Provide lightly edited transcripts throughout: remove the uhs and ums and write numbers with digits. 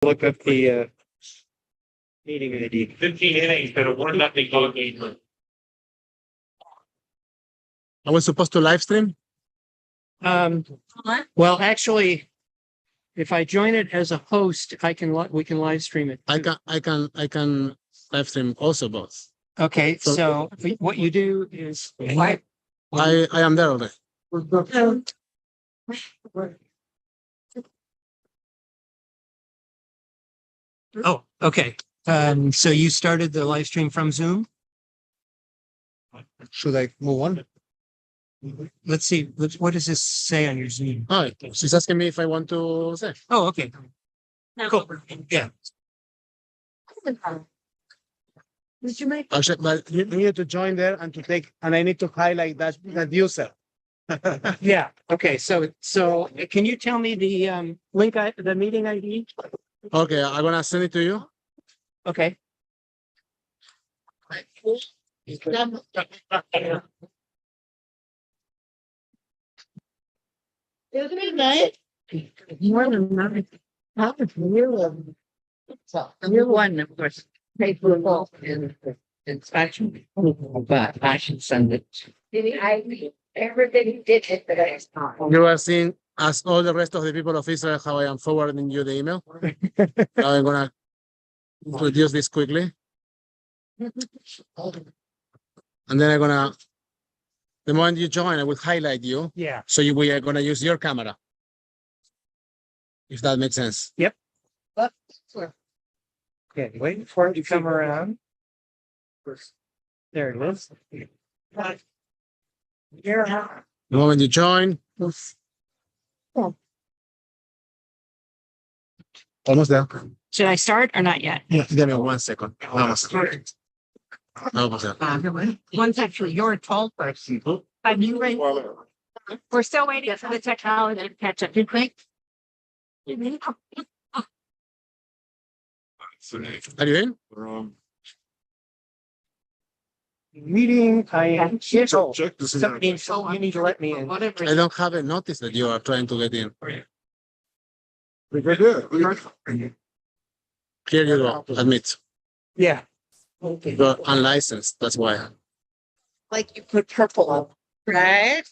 Look up the meeting ID. 15 innings, but a 1-0 ball game. I was supposed to live stream. Well, actually, if I join it as a host, we can live stream it. I can live stream also both. Okay, so what you do is I am there already. Oh, okay. So you started the live stream from Zoom? Should I move on? Let's see. What does this say on your Zoom? Oh, she's asking me if I want to say. Oh, okay. Cool. Yeah. Did you make? Actually, but you need to join there and I need to highlight that user. Yeah. Okay. So can you tell me the link, the meeting ID? Okay, I'm gonna send it to you. Okay. Isn't it nice? More than nine. How much you one, of course, paperable in inspection, but I should send it. Everything did it, but I saw. You are seeing, as all the rest of the people of Israel, how I am forwarding you the email. Now I'm gonna introduce this quickly. And then the moment you join, I will highlight you. Yeah. So we are gonna use your camera. If that makes sense. Yep. Okay. Waiting for it to come around. There it is. The moment you join. Almost there. Should I start or not yet? Yeah, give me 1 second. Almost there. Almost there. One's actually your tall person. Are you ready? We're still waiting for the technology to catch up. You think? Are you in? Meeting, I am. So Check this is. you need to let me in. Whatever. I don't have a notice that you are trying to get in. Here you go. Admit. Yeah. You're unlicensed. That's why. Like you put purple on, right?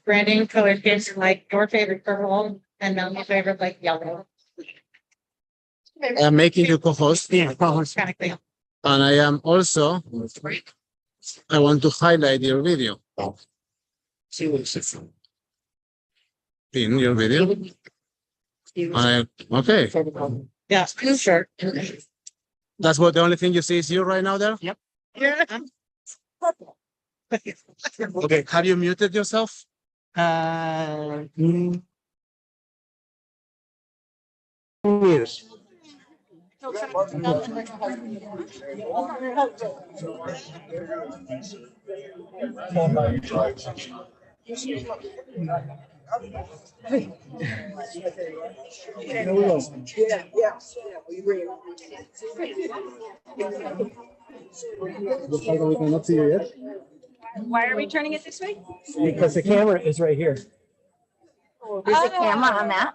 Branding color gives like your favorite purple and then my favorite like yellow. I'm making you co-host. Yeah. Kind of thing. And I am also, I want to highlight your video. In your video. Okay. Yeah, sure. That's what the only thing you see is you right now there? Yep. Yeah. Okay. Have you muted yourself? Yes. Why are we turning it this way? Because the camera is right here. There's a camera on that?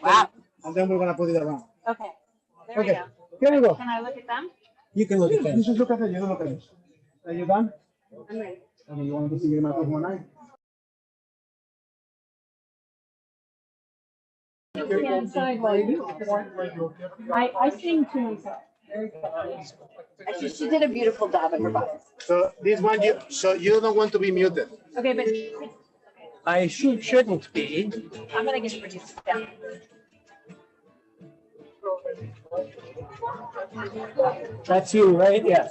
Wow. And then we're gonna put it around. Okay. There we go. Here we go. Can I look at them? You can look at that. You should look at it. You don't look at it. Are you done? I'm ready. And you want to see your mouth one eye? Inside while you I sing to myself. Actually, she did a beautiful job in her voice. So this one, you don't want to be muted. Okay, but I shouldn't be. I'm gonna get produced. Yeah. That's you, right? Yeah.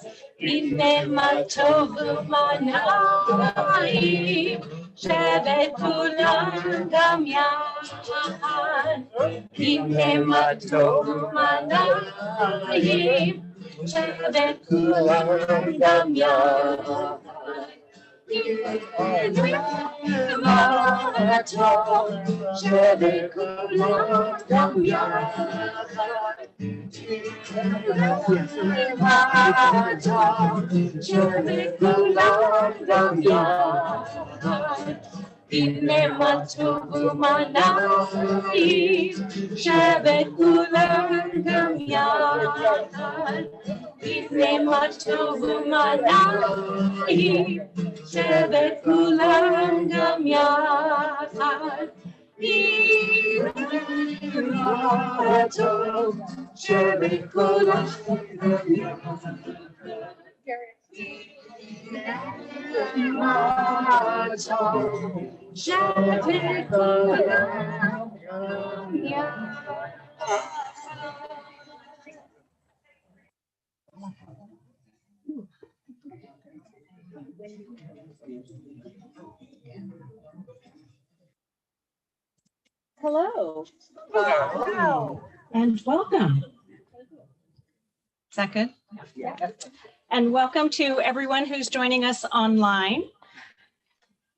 Hello. Wow. And welcome. Second. And welcome to everyone who's joining us online.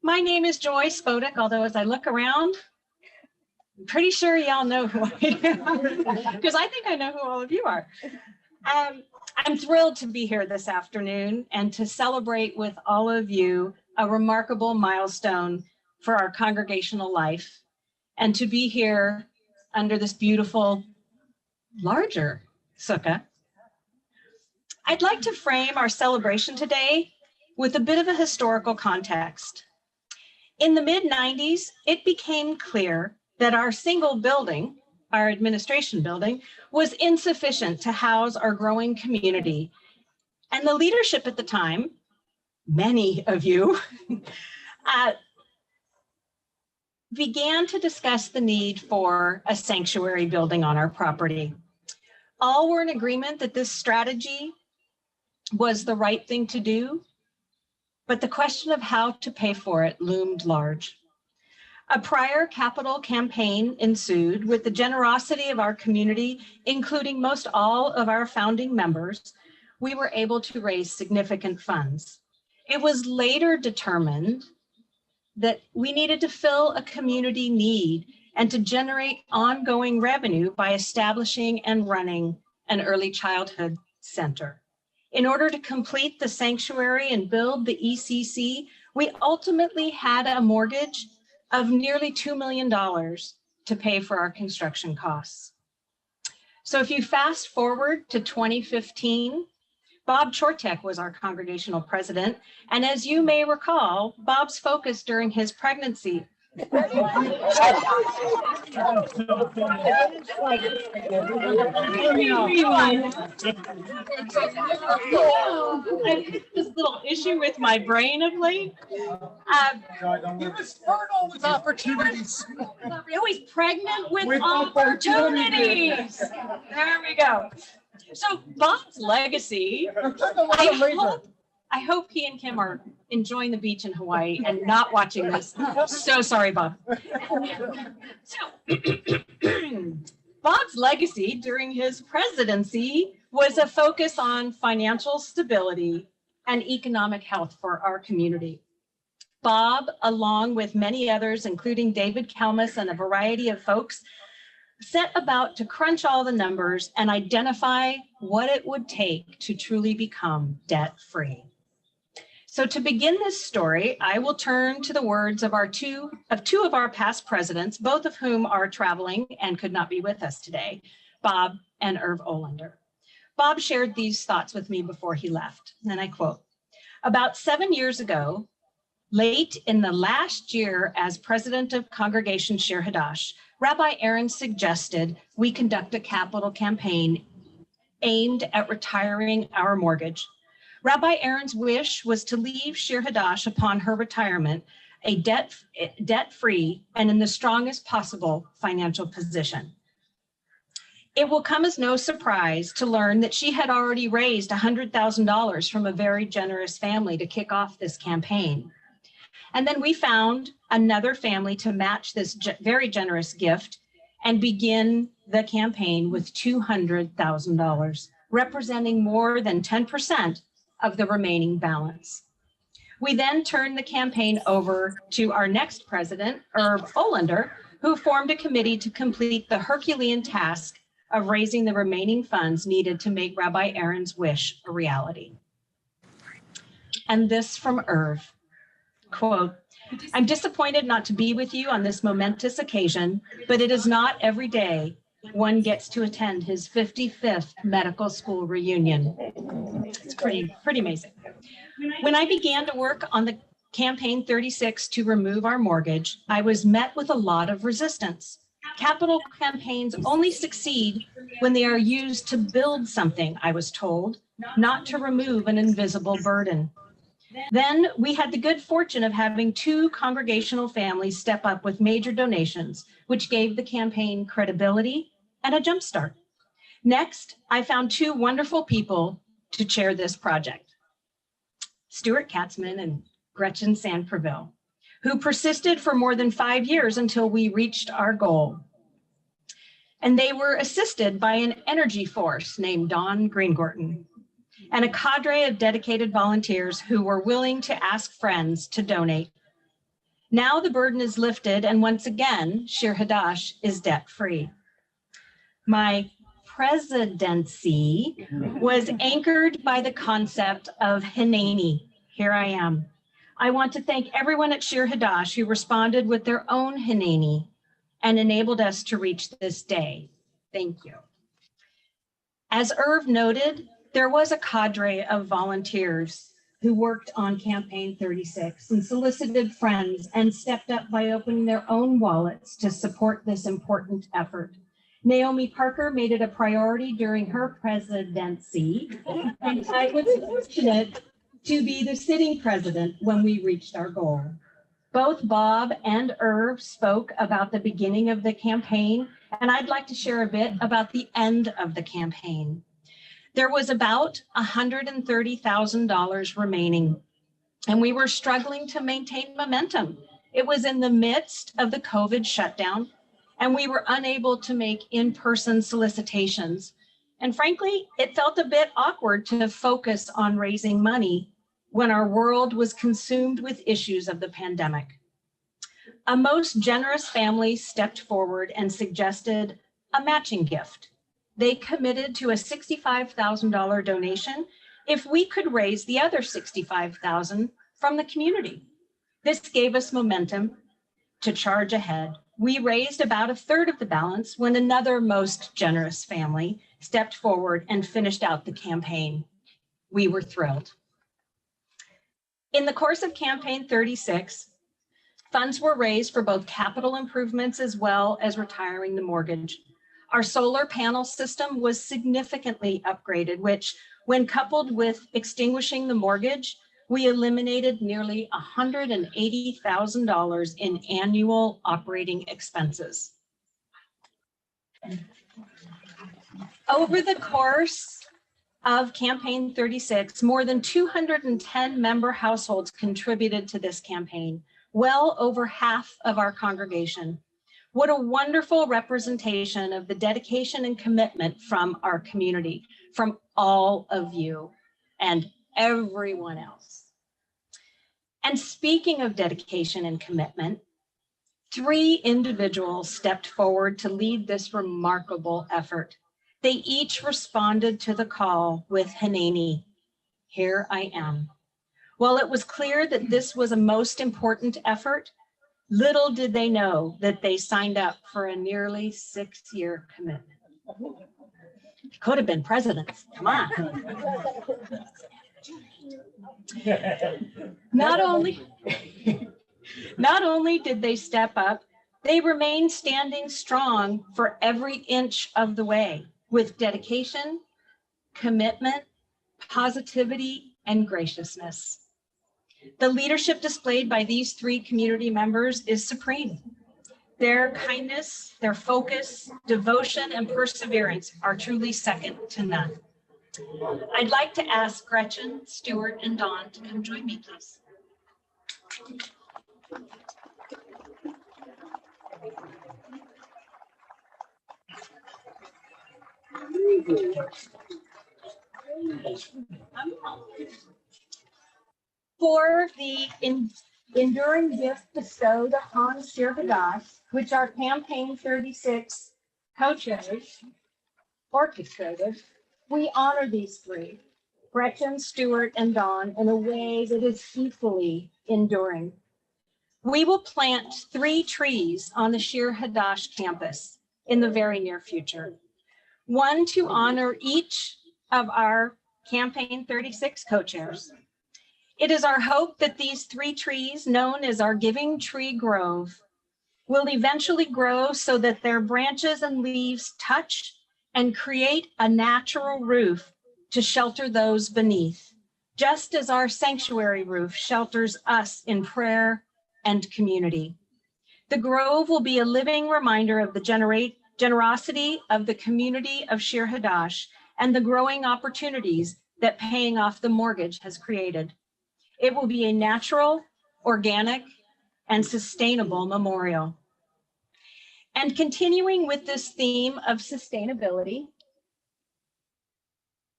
My name is Joy Spodek, although as I look around, I'm pretty sure y'all know who I am, because I think I know who all of you are. I'm thrilled to be here this afternoon and to celebrate with all of you a remarkable milestone for our congregational life, and to be here under this beautiful, larger sukkah. I'd like to frame our celebration today with a bit of a historical context. In the mid-90s, it became clear that our single building, our administration building, was insufficient to house our growing community. And the leadership at the time, many of you, began to discuss the need for a sanctuary building on our property. All were in agreement that this strategy was the right thing to do, but the question of how to pay for it loomed large. A prior capital campaign ensued with the generosity of our community, including most all of our founding members. We were able to raise significant funds. It was later determined that we needed to fill a community need and to generate ongoing revenue by establishing and running an early childhood center. In order to complete the sanctuary and build the ECC, we ultimately had a mortgage of nearly $2 million to pay for our construction costs. So if you fast forward to 2015, Bob Chortek was our congregational president. And as you may recall, Bob's focus during his pregnancy I had this little issue with my brain of late. He was fertile with opportunities. Always pregnant with opportunities. There we go. So Bob's legacy, I hope he and Kim are enjoying the beach in Hawaii and not watching this. So sorry, Bob. So Bob's legacy during his presidency was a focus on financial stability and economic health for our community. Bob, along with many others, including David Kalmus and a variety of folks, set about to crunch all the numbers and identify what it would take to truly become debt-free. So to begin this story, I will turn to the words of two of our past presidents, both of whom are traveling and could not be with us today, Bob and Irv Olander. Bob shared these thoughts with me before he left, and I quote, "About 7 years ago, late in the last year as president of Congregation Shir Hadash, Rabbi Aaron suggested we conduct a capital campaign aimed at retiring our mortgage. Rabbi Aaron's wish was to leave Shir Hadash upon her retirement a debt-free and in the strongest possible financial position. It will come as no surprise to learn that she had already raised $100,000 from a very generous family to kick off this campaign. And then we found another family to match this very generous gift and begin the campaign with $200,000, representing more than 10% of the remaining balance. We then turned the campaign over to our next president, Irv Olander, who formed a committee to complete the Herculean task of raising the remaining funds needed to make Rabbi Aaron's wish a reality. And this from Irv, quote, "I'm disappointed not to be with you on this momentous occasion, but it is not every day one gets to attend his 55th medical school reunion." It's pretty amazing. When I began to work on the Campaign 36 to remove our mortgage, I was met with a lot of resistance. Capital campaigns only succeed when they are used to build something, I was told, not to remove an invisible burden. Then we had the good fortune of having two congregational families step up with major donations, which gave the campaign credibility and a jumpstart. Next, I found two wonderful people to chair this project, Stuart Katzman and Gretchen Sanperville, who persisted for more than 5 years until we reached our goal. And they were assisted by an energy force named Dawn Greengorton and a cadre of dedicated volunteers who were willing to ask friends to donate. Now the burden is lifted, and once again, Shir Hadash is debt-free. My presidency was anchored by the concept of Hineni. Here I am. I want to thank everyone at Shir Hadash who responded with their own Hineni and enabled us to reach this day. Thank you. As Irv noted, there was a cadre of volunteers who worked on Campaign 36 and solicited friends and stepped up by opening their own wallets to support this important effort. Naomi Parker made it a priority during her presidency, and I was fortunate to be the sitting president when we reached our goal. Both Bob and Irv spoke about the beginning of the campaign, and I'd like to share a bit about the end of the campaign. There was about $130,000 remaining, and we were struggling to maintain momentum. It was in the midst of the COVID shutdown, and we were unable to make in-person solicitations. And frankly, it felt a bit awkward to focus on raising money when our world was consumed with issues of the pandemic. A most generous family stepped forward and suggested a matching gift. They committed to a $65,000 donation if we could raise the other $65,000 from the community. This gave us momentum to charge ahead. We raised about a third of the balance when another most generous family stepped forward and finished out the campaign. We were thrilled. In the course of Campaign 36, funds were raised for both capital improvements as well as retiring the mortgage. Our solar panel system was significantly upgraded, which, when coupled with extinguishing the mortgage, we eliminated nearly $180,000 in annual operating expenses. Over the course of Campaign 36, more than 210 member households contributed to this campaign, well over half of our congregation. What a wonderful representation of the dedication and commitment from our community, from all of you and everyone else. And speaking of dedication and commitment, 3 individuals stepped forward to lead this remarkable effort. They each responded to the call with Hineni, "Here I am." While it was clear that this was a most important effort, little did they know that they signed up for a nearly 6-year commitment. Could have been presidents, come on. Not only did they step up, they remained standing strong for every inch of the way with dedication, commitment, positivity, and graciousness. The leadership displayed by these 3 community members is supreme. Their kindness, their focus, devotion, and perseverance are truly second to none. I'd like to ask Gretchen, Stuart, and Dawn to come join me, please. For the enduring gift bestowed upon Shir Hadash, which our Campaign 36 co-chairs, orchestrated, we honor these three, Gretchen, Stuart, and Dawn, in a way that is equally enduring. We will plant 3 trees on the Shir Hadash campus in the very near future. One to honor each of our Campaign 36 co-chairs. It is our hope that these 3 trees, known as our Giving Tree Grove, will eventually grow so that their branches and leaves touch and create a natural roof to shelter those beneath, just as our sanctuary roof shelters us in prayer and community. The grove will be a living reminder of the generosity of the community of Shir Hadash and the growing opportunities that paying off the mortgage has created. It will be a natural, organic, and sustainable memorial. And continuing with this theme of sustainability,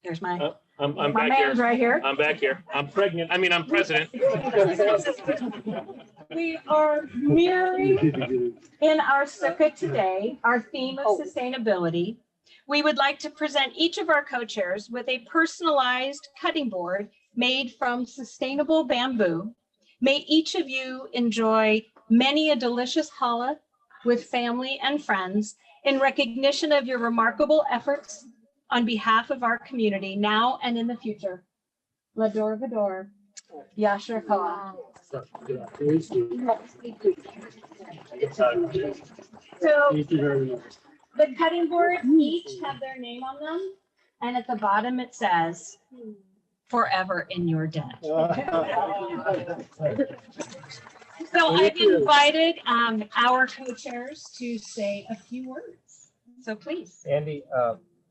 there's my I'm my back man's here. right here. I'm back here. I'm pregnant. I mean, I'm president. We are mirroring in our Sukkot today, our theme of sustainability. We would like to present each of our co-chairs with a personalized cutting board made from sustainable bamboo. May each of you enjoy many a delicious challah with family and friends in recognition of your remarkable efforts on behalf of our community now and in the future. Lador Vador, Yasher Kala. So the cutting boards each have their name on them, and at the bottom it says, "Forever in your debt." So I've invited our co-chairs to say a few words. So please. Andy,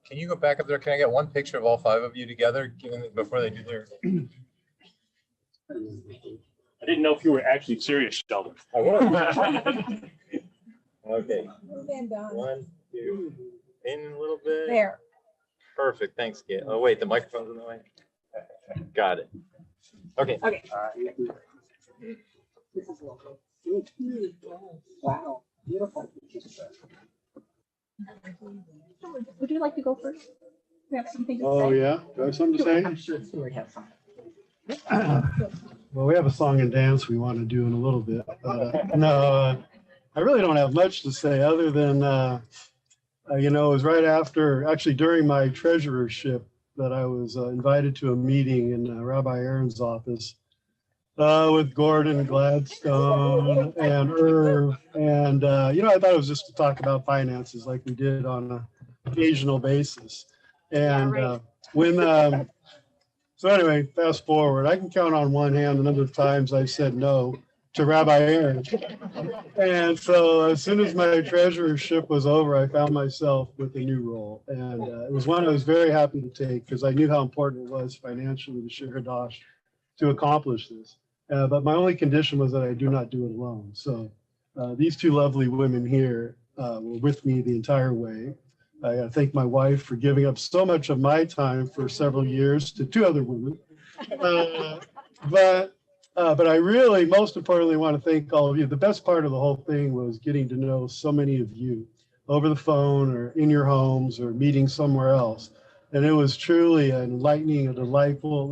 can you go back up there? Can I get one picture of all 5 of you together before they do their? I didn't know if you were actually serious, Sheldon. I was. Okay. 1, 2, in a little bit. There. Perfect. Thanks, Gail. Oh, wait, the microphone's in the way. Got it. Okay. Okay. Wow, beautiful. Would you like to go first? We have something to say. Oh, yeah. Do I have something to say? I'm sure Stuart has something. Well, we have a song and dance we want to do in a little bit. No, I really don't have much to say other than, it was right after, actually during my treasurership that I was invited to a meeting in Rabbi Aaron's office with Gordon Gladstone and Irv. And, I thought it was just to talk about finances like we did on an occasional basis. And so anyway, fast forward, I can count on one hand the number of times I said no to Rabbi Aaron. And so as soon as my treasurership was over, I found myself with a new role. And it was one I was very happy to take because I knew how important it was financially to Shir Hadash to accomplish this. But my only condition was that I do not do it alone. So these 2 lovely women here were with me the entire way. I gotta thank my wife for giving up so much of my time for several years to 2 other women. But I really, most importantly, want to thank all of you. The best part of the whole thing was getting to know so many of you over the phone or in your homes or meeting somewhere else. And it was truly enlightening and delightful.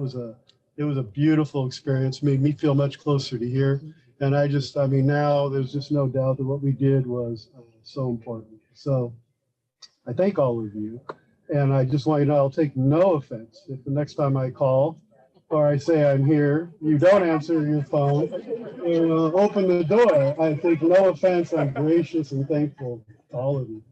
It was a beautiful experience, made me feel much closer to here. And now there's just no doubt that what we did was so important. So I thank all of you. And I just want you to know I'll take no offense if the next time I call or I say I'm here, you don't answer your phone, open the door. I take no offense. I'm gracious and thankful to all of you.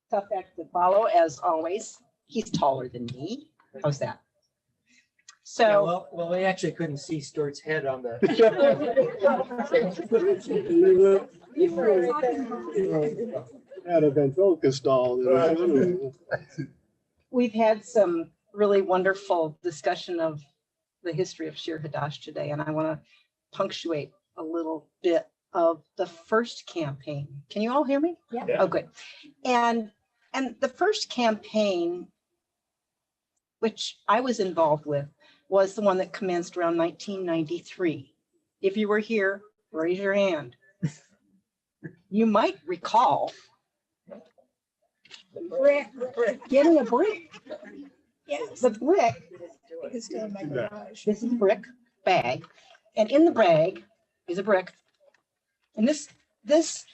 Tough act to follow, as always. He's taller than me. How's that? So, Well, we actually couldn't see Stuart's head on the. Had a ventriloquist doll. we've had some really wonderful discussion of the history of Shir Hadash today, and I want to punctuate a little bit of the first campaign. Can you all hear me? Yeah. Oh, good. And the first campaign, which I was involved with, was the one that commenced around 1993. If you were here, raise your hand. you might recall Brick. getting a brick. Yes. The brick, It's still in my garage. this is a brick bag, and in the bag is a brick. And this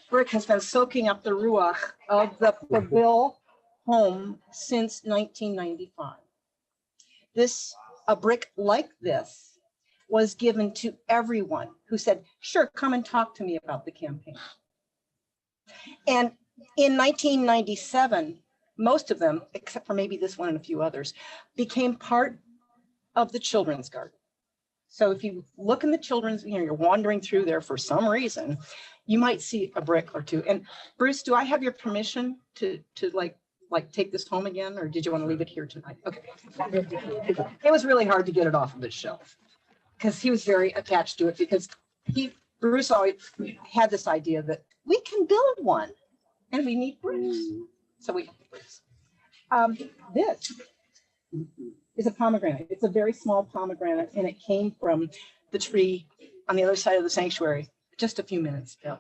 brick has been soaking up the ruach of the Pavil home since 1995. A brick like this was given to everyone who said, sure, come and talk to me about the campaign. And in 1997, most of them, except for maybe this one and a few others, became part of the children's garden. So if you look in the children's, you're wandering through there for some reason, you might see a brick or two. And Bruce, do I have your permission to like take this home again, or did you want to leave it here tonight? Okay. It was really hard to get it off of the shelf because he was very attached to it, because Bruce always had this idea that we can build one and we need bricks. So we have bricks. This is a pomegranate. It's a very small pomegranate, and it came from the tree on the other side of the sanctuary just a few minutes ago.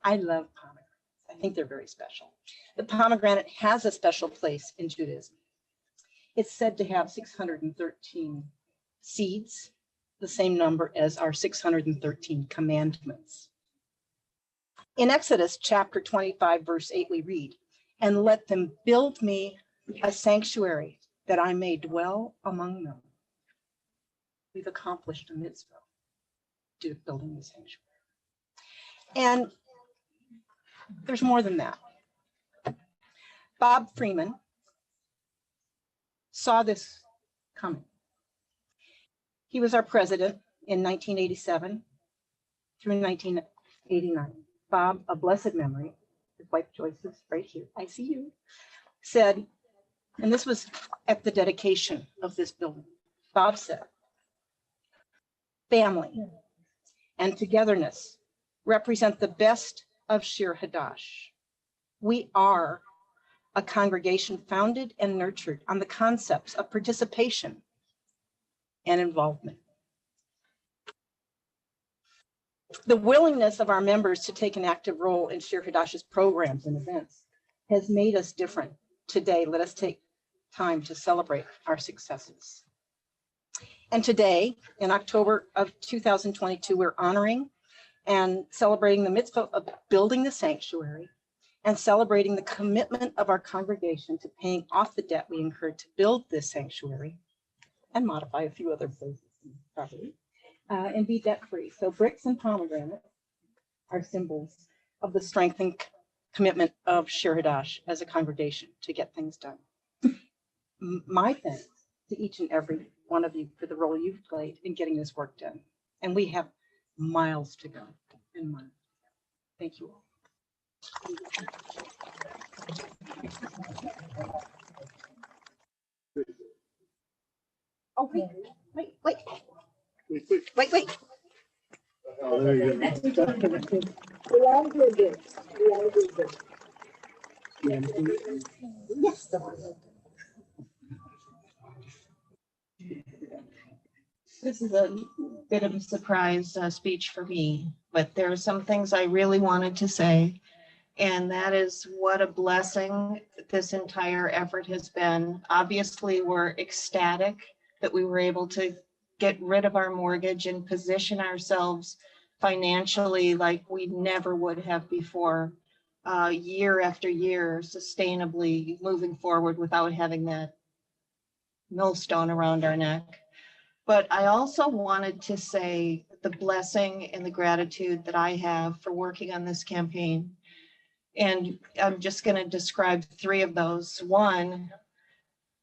I love pomegranates. I think they're very special. The pomegranate has a special place in Judaism. It's said to have 613 seeds, the same number as our 613 commandments. In Exodus chapter 25, verse 8, we read, "And let them build me a sanctuary that I may dwell among them." We've accomplished a mitzvah to building the sanctuary. And there's more than that. Bob Freeman saw this coming. He was our president in 1987 through 1989. Bob, a blessed memory, his wife Joyce is right here, I see you, said, and this was at the dedication of this building, Bob said, "Family and togetherness represent the best of Shir Hadash. We are a congregation founded and nurtured on the concepts of participation and involvement. The willingness of our members to take an active role in Shir Hadash's programs and events has made us different. Today, let us take time to celebrate our successes. And today, in October of 2022, we're honoring and celebrating the mitzvah of building the sanctuary and celebrating the commitment of our congregation to paying off the debt we incurred to build this sanctuary and modify a few other places in the property, and be debt-free. So bricks and pomegranate are symbols of the strength and commitment of Shir Hadash as a congregation to get things done. My thanks to each and every one of you for the role you've played in getting this work done. And we have miles to go and miles. Thank you all. Oh, wait. Oh, there you go. Yes. This is a bit of a surprise speech for me, but there are some things I really wanted to say. And that is what a blessing this entire effort has been. Obviously, we're ecstatic that we were able to get rid of our mortgage and position ourselves financially like we never would have before, year after year, sustainably moving forward without having that millstone around our neck. But I also wanted to say the blessing and the gratitude that I have for working on this campaign. And I'm just going to describe three of those. One,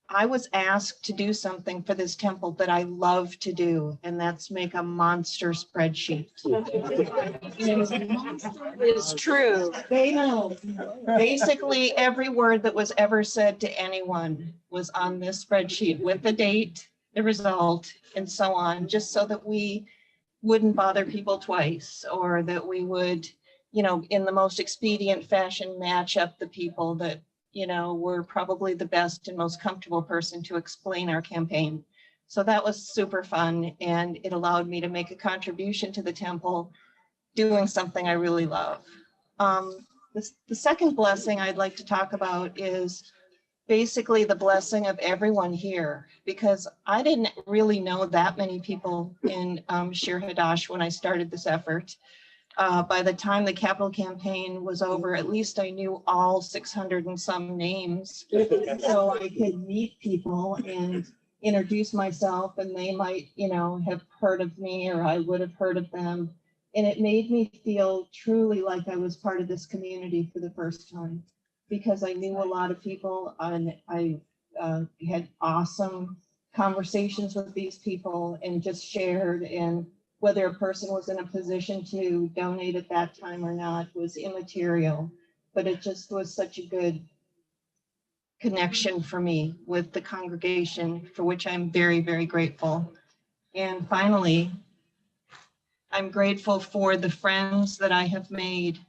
I was asked to do something for this temple that I love to do, and that's make a monster spreadsheet. It's true. They know. Basically, every word that was ever said to anyone was on this spreadsheet with the date, the result, and so on, just so that we wouldn't bother people twice, or that we would, you know, in the most expedient fashion, match up the people that, you know, were probably the best and most comfortable person to explain our campaign. So that was super fun, and it allowed me to make a contribution to the temple doing something I really love. The second blessing I'd like to talk about is basically the blessing of everyone here, because I didn't really know that many people in Shir Hadash when I started this effort. By the time the capital campaign was over, at least I knew all 600 and some names. So I could meet people and introduce myself, and they might, have heard of me, or I would have heard of them. And it made me feel truly like I was part of this community for the first time, because I knew a lot of people, and I had awesome conversations with these people and just shared, and whether a person was in a position to donate at that time or not was immaterial, but it just was such a good connection for me with the congregation, for which I'm very, very grateful. And finally, I'm grateful for the friends that I have made,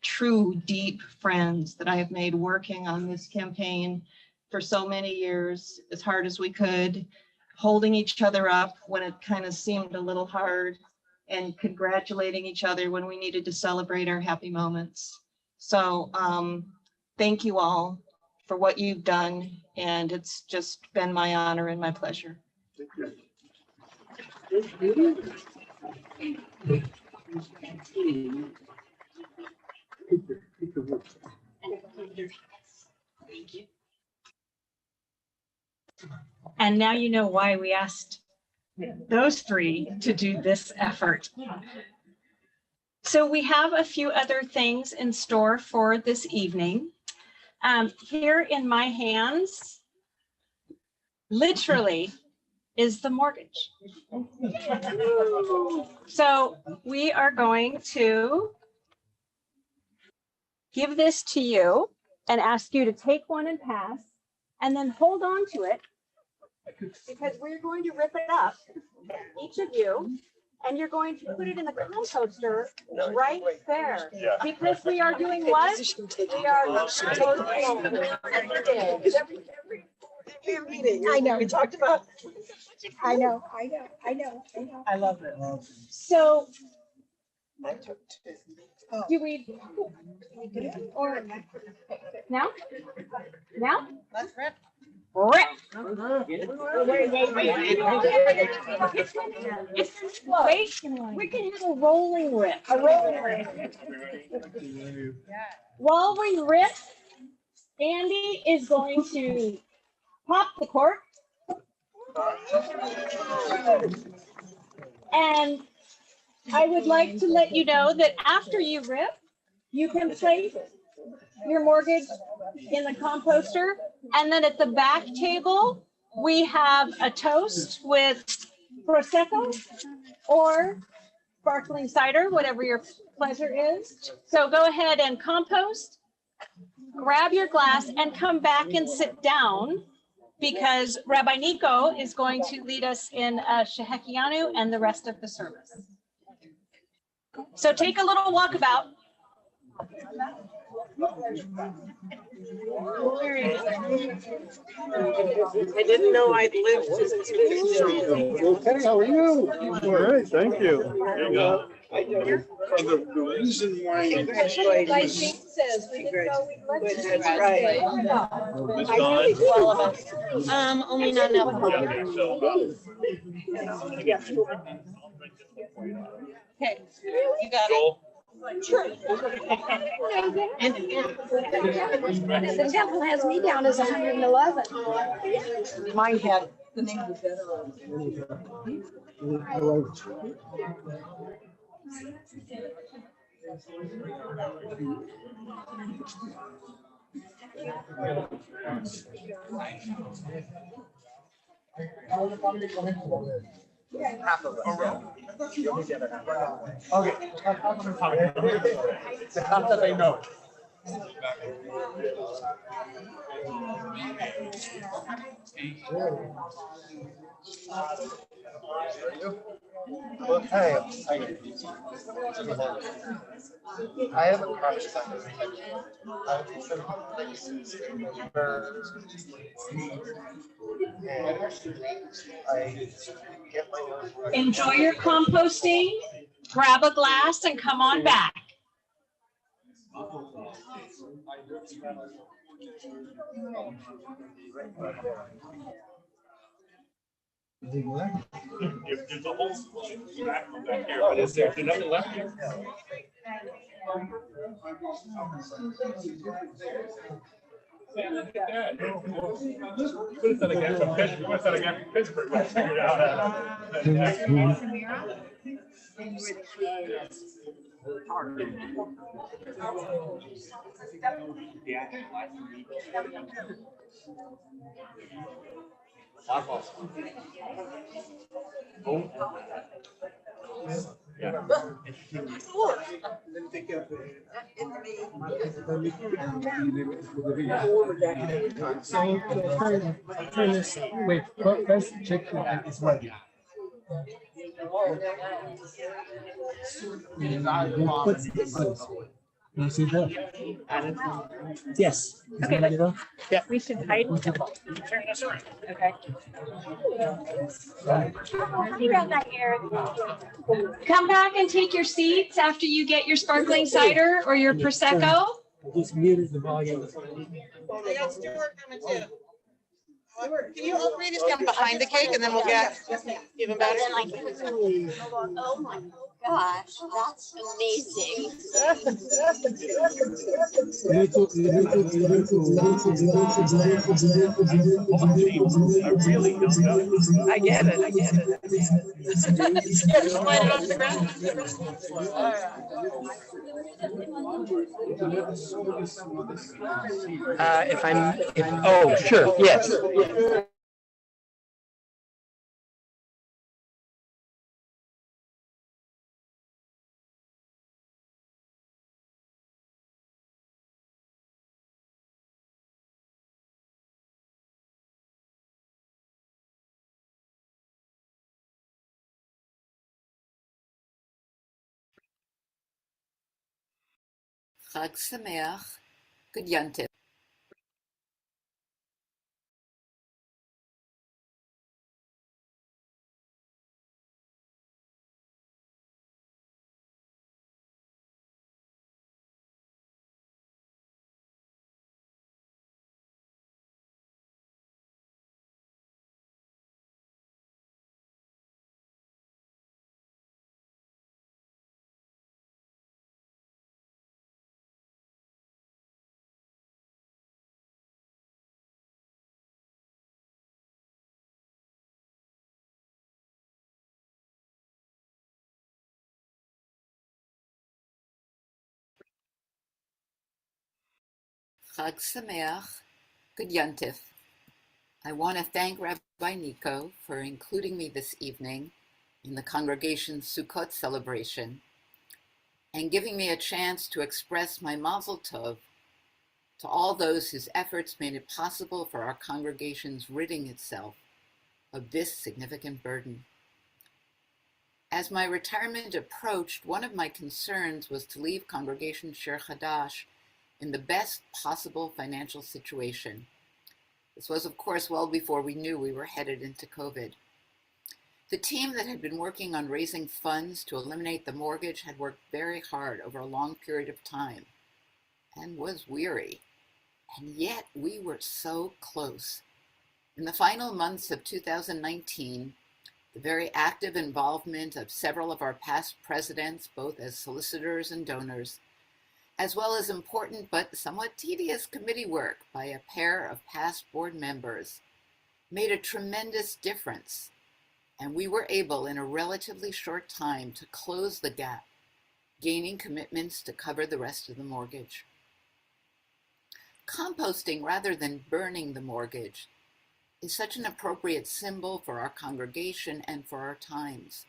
true, deep friends that I have made working on this campaign for so many years, as hard as we could, holding each other up when it kind of seemed a little hard, and congratulating each other when we needed to celebrate our happy moments. So thank you all for what you've done, and it's just been my honor and my pleasure. And now you know why we asked those three to do this effort. So we have a few other things in store for this evening. Here in my hands, literally, is the mortgage. So we are going to give this to you and ask you to take one and pass, and then hold on to it, because we're going to rip it up, each of you, and you're going to put it in the composter right there. Because we are doing what? We are Meeting. I know. We talked about. I know. I love it. So I took two. do we, or now? Now? Let's rip. Rip. Wait, we can have a rolling rip. A rolling rip. While we rip, Andy is going to pop the cork. And I would like to let you know that after you rip, you can place your mortgage in the composter. And then at the back table, we have a toast with Prosecco or sparkling cider, whatever your pleasure is. So go ahead and compost, grab your glass, and come back and sit down, because Rabbi Nico is going to lead us in Shehekianu and the rest of the service. So take a little walkabout. I didn't know I'd lived to this. Okay, how are you? All right, thank you. There you go. The reason why. Says we didn't know we'd lived to That's right. Miss I Dawn? think all of us. Only not alcohol. Okay, You got it. Joel? The devil has me down as 111. Mine had the name of the The half that I know. Hey, I have a crush on this. enjoy your composting, grab a glass and come on back. There's a whole back here, but is there nothing left here? Yeah, look at that. You would have thought a guy from Pittsburgh, you would have thought a guy from Pittsburgh would have figured out Wait, let's check it's working. You see that? Yes. Okay. We should hide. Okay. Around that area. Come back and take your seats after you get your sparkling cider or your Prosecco. Just muted the volume. I got Stuart coming too. Can you all three just come behind the cake and then we'll get even better? Oh my gosh, that's amazing. I really don't know. I get it, I get it. Yeah, just slide it off the ground. Oh, sure, yes. Chag Sameach, Good Yantiv. Chag Sameach, Good Yantiv. I want to thank Rabbi Nico for including me this evening in the congregation's Sukkot celebration and giving me a chance to express my mazel tov to all those whose efforts made it possible for our congregation's ridding itself of this significant burden. As my retirement approached, one of my concerns was to leave Congregation Shir Hadash in the best possible financial situation. This was, of course, well before we knew we were headed into COVID. The team that had been working on raising funds to eliminate the mortgage had worked very hard over a long period of time and was weary. And yet we were so close. In the final months of 2019, the very active involvement of several of our past presidents, both as solicitors and donors, as well as important but somewhat tedious committee work by a pair of past board members, made a tremendous difference, and we were able in a relatively short time to close the gap, gaining commitments to cover the rest of the mortgage. Composting rather than burning the mortgage is such an appropriate symbol for our congregation and for our times.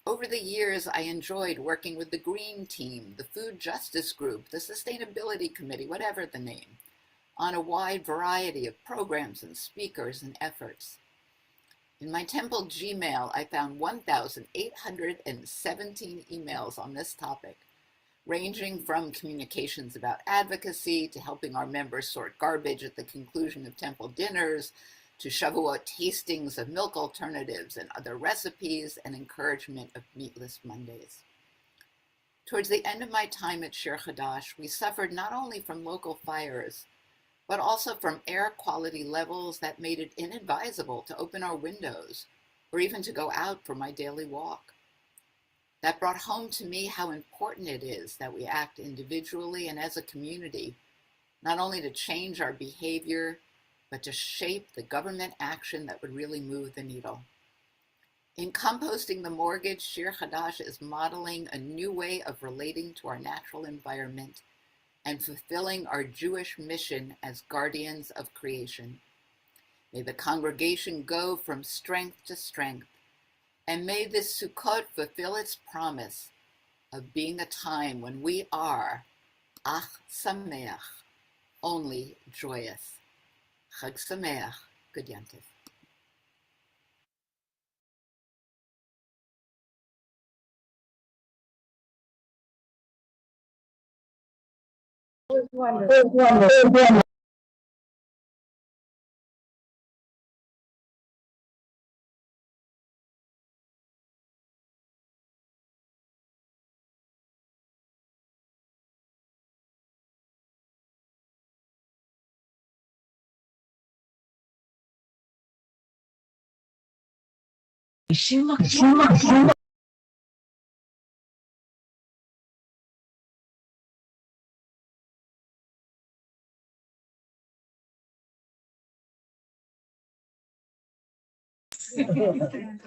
Over the years, I enjoyed working with the Green Team, the Food Justice Group, the Sustainability Committee, whatever the name, on a wide variety of programs and speakers and efforts. In my Temple Gmail, I found 1,817 emails on this topic, ranging from communications about advocacy to helping our members sort garbage at the conclusion of Temple dinners, to Shavuot tastings of milk alternatives and other recipes, and encouragement of meatless Mondays. Towards the end of my time at Shir Hadash, we suffered not only from local fires, but also from air quality levels that made it inadvisable to open our windows or even to go out for my daily walk. That brought home to me how important it is that we act individually and as a community, not only to change our behavior, but to shape the government action that would really move the needle. In composting the mortgage, Shir Hadash is modeling a new way of relating to our natural environment and fulfilling our Jewish mission as guardians of creation. May the congregation go from strength to strength, and may this Sukkot fulfill its promise of being a time when we are Ach Sameach, only joyous. Chag Sameach, Good Yantiv.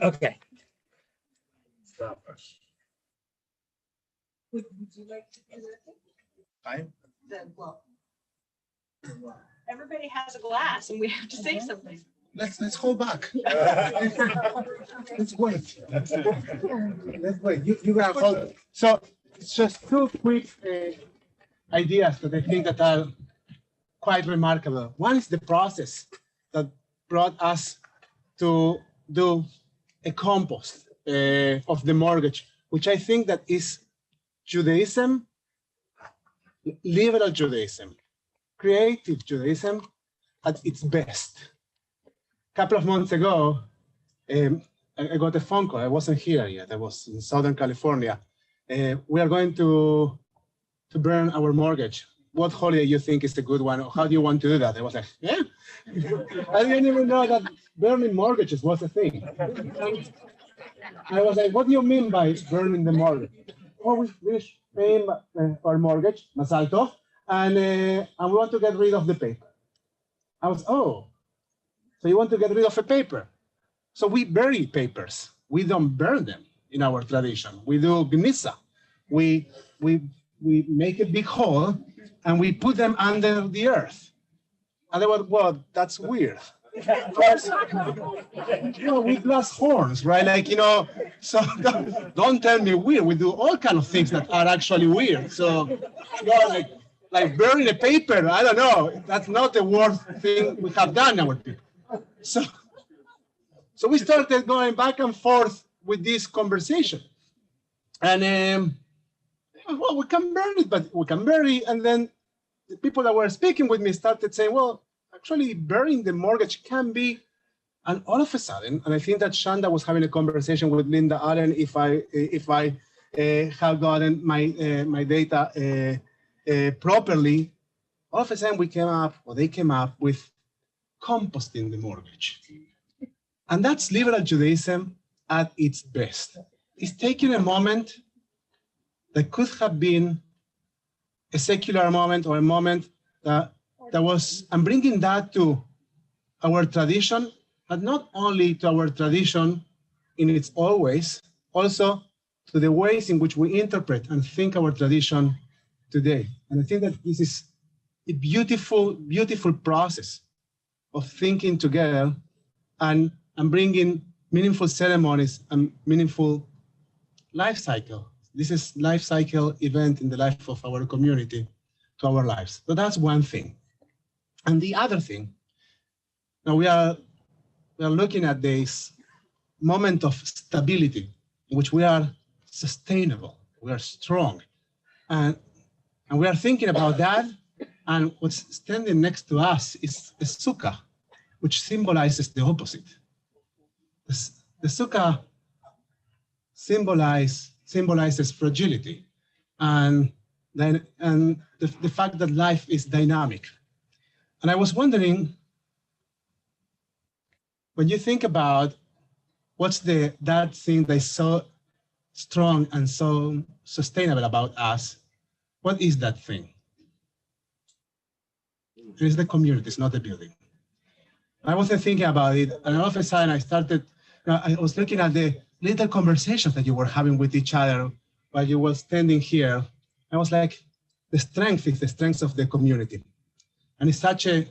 Okay. Would you like to do that? Everybody has a glass and we have to say something. Let's hold back. Let's wait. Let's wait. You gotta hold. So it's just two quick ideas that I think that are quite remarkable. One is the process that brought us to do a compost of the mortgage, which I think that is Judaism, liberal Judaism, creative Judaism at its best. A couple of months ago, I got a phone call. I wasn't here yet. I was in Southern California. We are going to burn our mortgage. What holiday you think is a good one? How do you want to do that? I was like, yeah. I didn't even know that burning mortgages was a thing. I was like, what do you mean by burning the mortgage? Oh, we pay our mortgage, Mazal Tov, and we want to get rid of the paper. I was, oh, so you want to get rid of a paper? So we bury papers. We don't burn them in our tradition. We do gnisa. We make a big hole and we put them under the earth. And they were, well, that's weird. We glass horns, right? Like, so don't tell me weird. We do all kinds of things that are actually weird. So, like burying a paper, I don't know. That's not the worst thing we have done, our people. So we started going back and forth with this conversation. And, well, we can burn it, but we can bury. And then the people that were speaking with me started saying, well, actually burying the mortgage can be, and all of a sudden, and I think that Shanda was having a conversation with Linda Allen, if I have gotten my data properly, all of a sudden they came up with composting the mortgage. And that's liberal Judaism at its best. It's taking a moment that could have been a secular moment or a moment that was, and bringing that to our tradition, but not only to our tradition in its old ways, also to the ways in which we interpret and think our tradition today. And I think that this is a beautiful, beautiful process of thinking together and bringing meaningful ceremonies and meaningful life cycle. This is life cycle event in the life of our community to our lives. So that's one thing. And the other thing, now we are looking at this moment of stability in which we are sustainable, we are strong. And we are thinking about that. And what's standing next to us is a sukkah, which symbolizes the opposite. The sukkah symbolizes fragility. and the fact that life is dynamic. And I was wondering, when you think about what's that thing that is so strong and so sustainable about us, what is that thing? It is the community, it's not the building. I wasn't thinking about it, and all of a sudden I was looking at the little conversations that you were having with each other while you were standing here. I was like, the strength is the strength of the community. And it's such a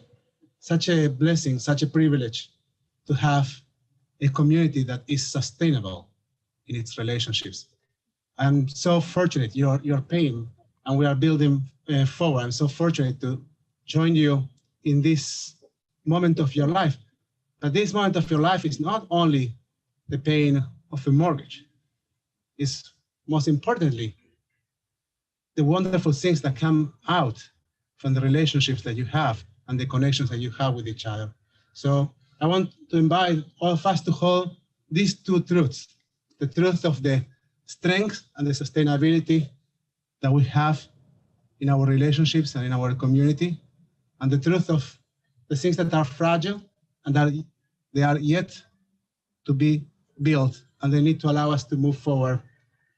blessing, such a privilege to have a community that is sustainable in its relationships. I'm so fortunate you're paying and we are building forward. I'm so fortunate to join you in this moment of your life. But this moment of your life is not only the paying of a mortgage. It's most importantly, the wonderful things that come out from the relationships that you have and the connections that you have with each other. So I want to invite all of us to hold these two truths, the truth of the strength and the sustainability that we have in our relationships and in our community, and the truth of the things that are fragile and that they are yet to be built, and they need to allow us to move forward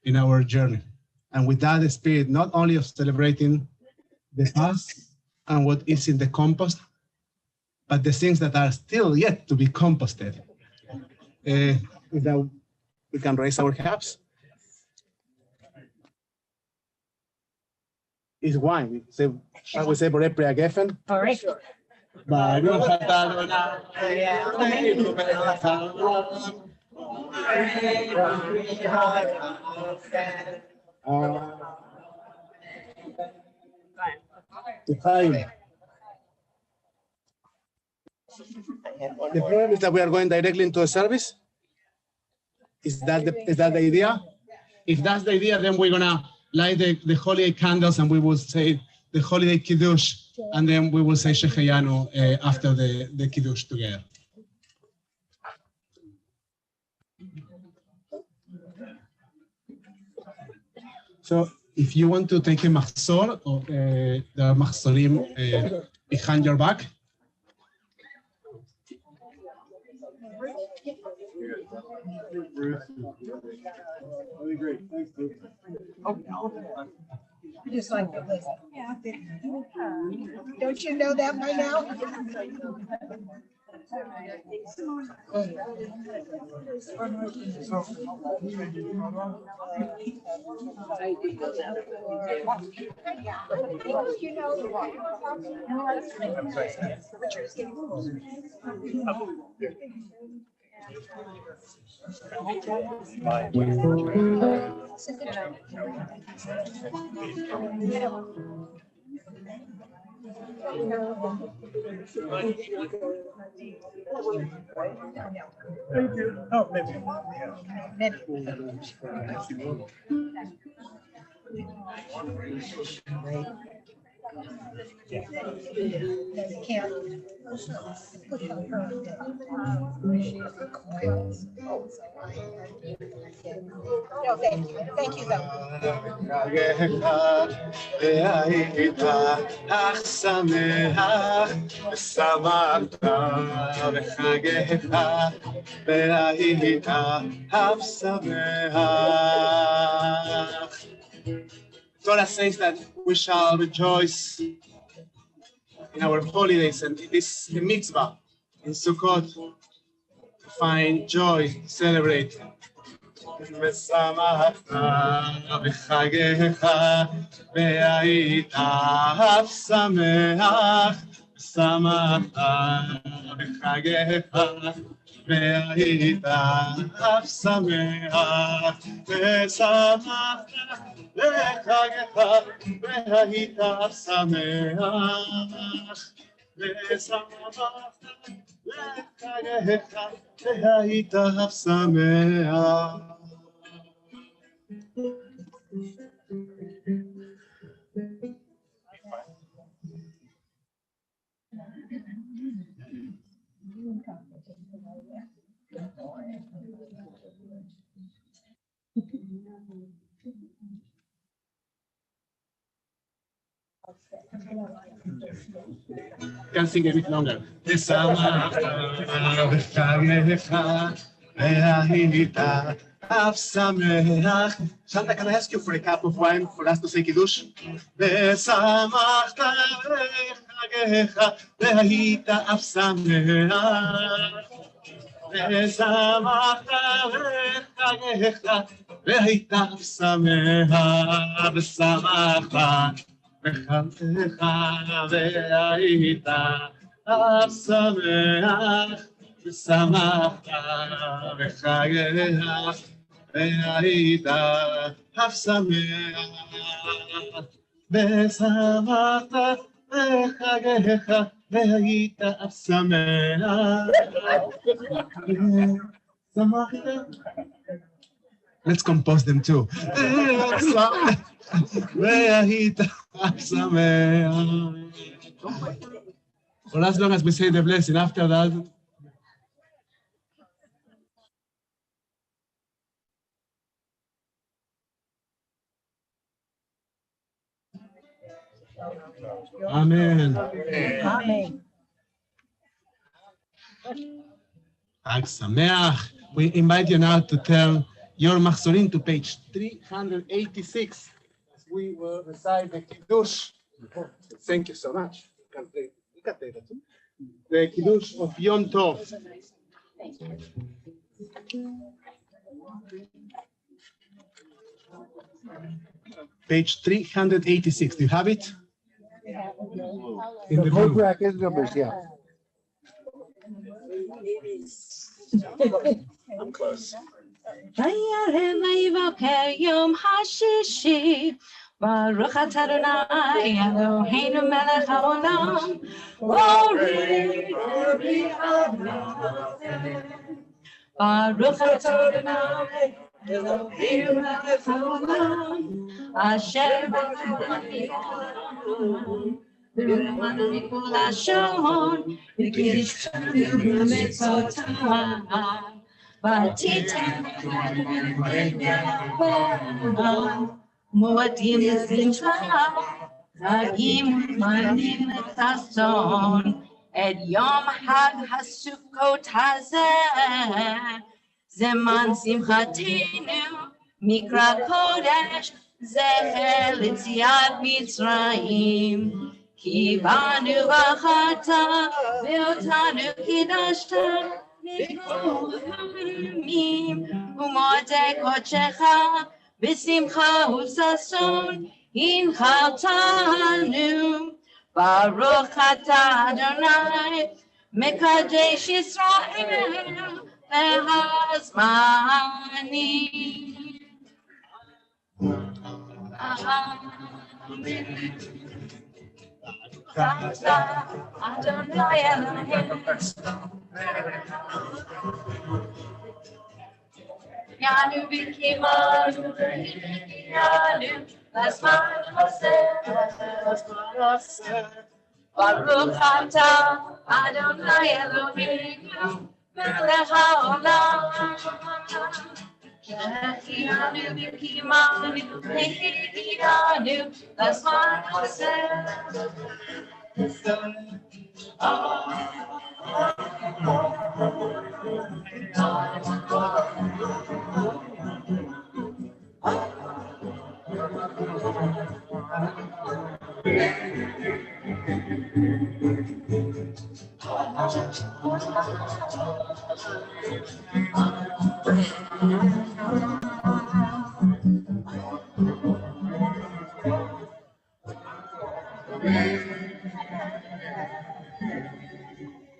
in our journey. And with that spirit, not only of celebrating the past and what is in the compost, but the things that are still yet to be composted. With that, we can raise our cups. It's wine. We say, shall we say Borepria Geffen? All right. The problem is that we are going directly into a service. Is that the idea? If that's the idea, then we're gonna light the holiday candles and we will say the holiday kiddush, and then we will say Sheheyanu after the kiddush together. So if you want to take a machzor, or there are machzorim behind your back. Really great. Thanks, Luke. Just like the list. Don't you know that by now? Thank you. Oh, maybe. You can't push on her. No, thank you. Thank you, though. Torah says that we shall rejoice in our holidays, and it is a mitzvah in Sukkot to find joy, celebrate. ושמחת בחגיך והיית אף שמח ושמחת בחגיך והיית אף שמח ושמחת בחגיך והיית אף שמח ושמחת לחגיך והיית אף שמח. Can sing a bit longer. ושמחת בחגיך והיית אף שמח. Shanta, can I ask you for a cup of wine for us to say Kiddush? ושמחת בחגיך והיית אף שמח. ושמחת בחגיך והיית אף שמח. ושמחת בחגיך והיית אף שמח. ושמחת בחגיך והיית אף שמח. ושמחת בחגיך והיית אף שמח. Let's compose them too. והיית אף שמח. For as long as we say the blessing, after that, Amen. Amen. Chag Sameach. We invite you now to turn your Machzorim to page 386 as we will recite the Kiddush. Thank you so much. You can take that too. The Kiddush of Yom Tov. Page 386. Do you have it? In the blue. Rack is numbers, yeah. I'm close. וירא ויבוקר יום השישי, ברוך אתה אדוני אלוהינו מלך העולם, בורא בורא עולם. ברוך אתה אדוני אלוהינו מלך העולם, אשר ברא העולם. ברמנו מכל לשון, וקידשנו במצוותיו. ותיתן מועדים לשמחה, חגים ומועדים לששון, את יום חג הסוכות הזה, זמן שמחתנו, מקרא קודש, זכר ליציאת מצרים. כי באנו בחרת, ואותנו קידשת, מכל העמים, ומועדי קודשך, בשמחה ובששון, הנחלתנו. ברוך אתה אדוני, מקדש ישראל, והזמנים. אמן. Adonai Elohim, Yanu b'kimanu v'hiyanu, l'zman haseh, Baruch atah Adonai Eloheinu, melech haolam. Yanu b'kimanu v'hiyanu, l'zman haseh.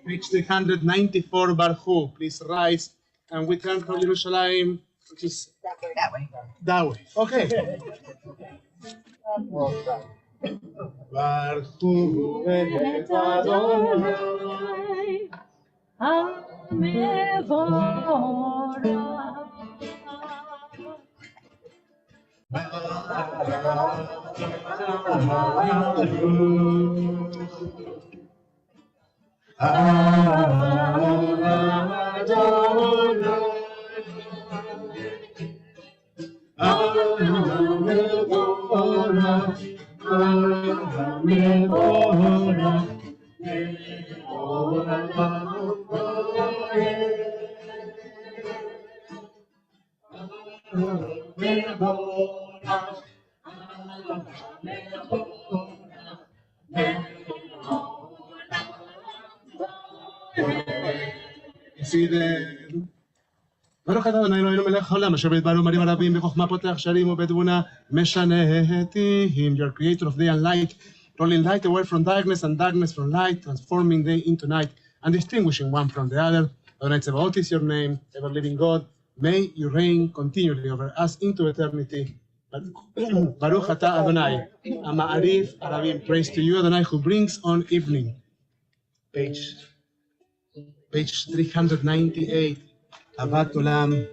Page 394, Baruch. Please rise, and we turn from Jerusalem, which is That way. that way. Okay. Baruch et Adonai, Adonai, See the ברוך אתה אדוני אלוהינו מלך העולם אשר בדברו מרים הרבים בחוכמה פותח שערים ובתבונה משנה him, your creator of day and light, rolling light away from darkness and darkness from light, transforming day into night and distinguishing one from the other. Adonai Tzebaot is your name, ever living God. May you reign continually over us into eternity. Baruch ata Adonai, Ama'arif Arabim, praise to you Adonai who brings on evening. Page 398. Avat Olam,